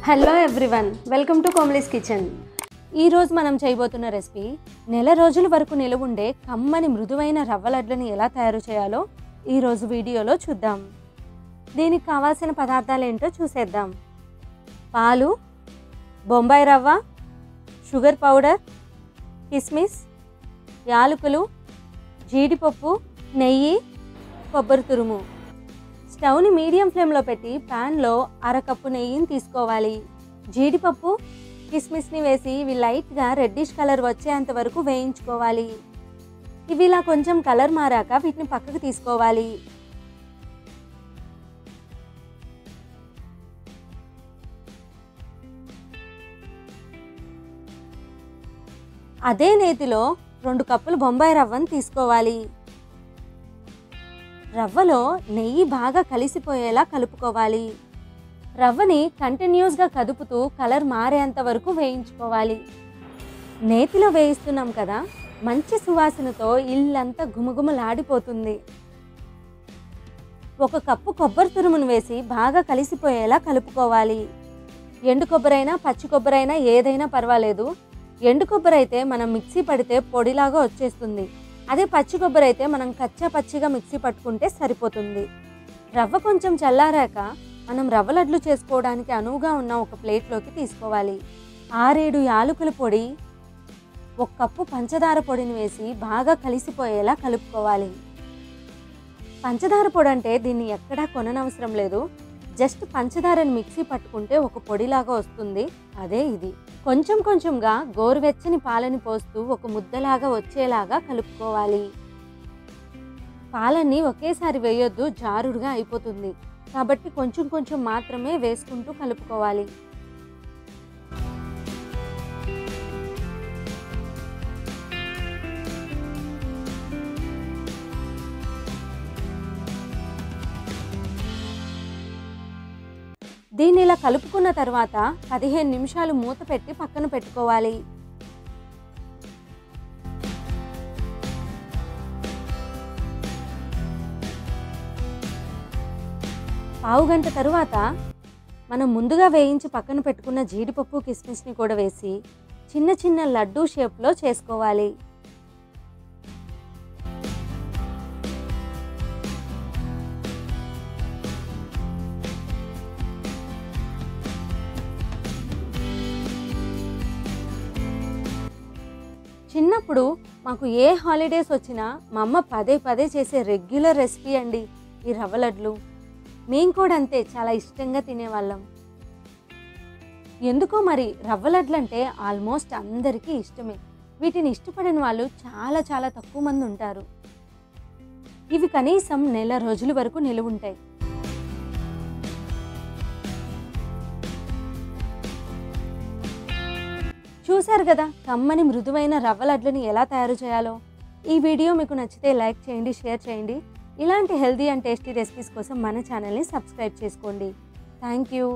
Hello everyone, welcome to Komali's kitchen. ఈరోజు మనం చేయబోతున్న రెసిపీ నెల రోజుల వరకు నిలువ ఉండే కమ్మని మృదువైన రవ్వ లడ్లని ఎలా తయారు చేయాలో ఈరోజు వీడియోలో చూద్దాం. దీనికి కావాల్సిన పదార్థాలు ఏంటో చూసేద్దాం. పాలు, బొంబాయి రవ్వ, షుగర్ పౌడర్, కిస్మిస్, యాలకులు, జీడిపప్పు, నెయ్యి, కొబ్బరి తురుము. స్టవ్ని మీడియం ఫ్లేమ్లో పెట్టి ప్యాన్లో అరకప్పు నెయ్యిని తీసుకోవాలి. జీడిపప్పు, కిస్మిస్ని వేసి ఇవి లైట్గా రెడ్డిష్ కలర్ వచ్చేంత వరకు వేయించుకోవాలి. ఇవి ఇలా కొంచెం కలర్ మారాక వీటిని పక్కకు తీసుకోవాలి. అదే నేతిలో 2 కప్పులు బొంబాయి రవ్వను తీసుకోవాలి. రవ్వలో నెయ్యి బాగా కలిసిపోయేలా కలుపుకోవాలి. రవ్వని కంటిన్యూస్గా కదుపుతూ కలర్ మారేంత వరకు వేయించుకోవాలి. నేతిలో వేయిస్తున్నాం కదా, మంచి సువాసనతో ఇల్లంతా గుమగుమలాడిపోతుంది. 1 కప్పు కొబ్బరి తురుమును వేసి బాగా కలిసిపోయేలా కలుపుకోవాలి. ఎండు కొబ్బరైనా పచ్చి కొబ్బరైనా ఏదైనా పర్వాలేదు. ఎండు కొబ్బరి అయితే మనం మిక్సీ పడితే పొడిలాగా వచ్చేస్తుంది. అదే పచ్చి కొబ్బరి అయితే మనం కచ్చా పచ్చిగా మిక్సీ పట్టుకుంటే సరిపోతుంది. రవ్వ కొంచెం చల్లారాక మనం రవ్వ లడ్లు చేసుకోవడానికి అనువుగా ఉన్న ఒక ప్లేట్లోకి తీసుకోవాలి. 6-7 యాలకుల పొడి, 1 కప్పు పంచదార పొడిని వేసి బాగా కలిసిపోయేలా కలుపుకోవాలి. పంచదార పొడి అంటే దీన్ని ఎక్కడా కొననవసరం లేదు. జస్ట్ పంచదారని మిక్సీ పట్టుకుంటే ఒక పొడిలాగా వస్తుంది. అదే ఇది. కొంచెం కొంచెంగా గోరువెచ్చని పాలని పోస్తూ ఒక ముద్దలాగా వచ్చేలాగా కలుపుకోవాలి. పాలన్నీ ఒకేసారి వేయొద్దు, జారుడుగా అయిపోతుంది. కాబట్టి కొంచెం కొంచెం మాత్రమే వేసుకుంటూ కలుపుకోవాలి. దీన్ని ఇలా కలుపుకున్న తర్వాత 15 నిమిషాలు మూత పెట్టి పక్కన పెట్టుకోవాలి. పావుగంట తరువాత మనం ముందుగా వేయించి పక్కన పెట్టుకున్న జీడిపప్పు, కిస్మిస్ని కూడా వేసి చిన్న చిన్న లడ్డూ షేప్లో చేసుకోవాలి. చిన్నప్పుడు మాకు ఏ హాలిడేస్ వచ్చినా మా అమ్మ పదే పదే చేసే రెగ్యులర్ రెసిపీ అండి ఈ రవ్వ లడ్లు. మేము కూడా అంతే, చాలా ఇష్టంగా తినేవాళ్ళం. ఎందుకో మరి రవ్వ లడ్లు అంటే ఆల్మోస్ట్ అందరికీ ఇష్టమే. వీటిని ఇష్టపడిన వాళ్ళు చాలా చాలా తక్కువ మంది ఉంటారు. ఇవి కనీసం నెల రోజుల వరకు నిలువ ఉంటాయి. చూశారు కదా కమ్మని మృదువైన రవ్వ లడ్లని ఎలా తయారు చేయాలో. ఈ వీడియో మీకు నచ్చితే లైక్ చేయండి, షేర్ చేయండి. ఇలాంటి హెల్తీ అండ్ టేస్టీ రెసిపీస్ కోసం మన ఛానల్ని సబ్స్క్రైబ్ చేసుకోండి. Thank you.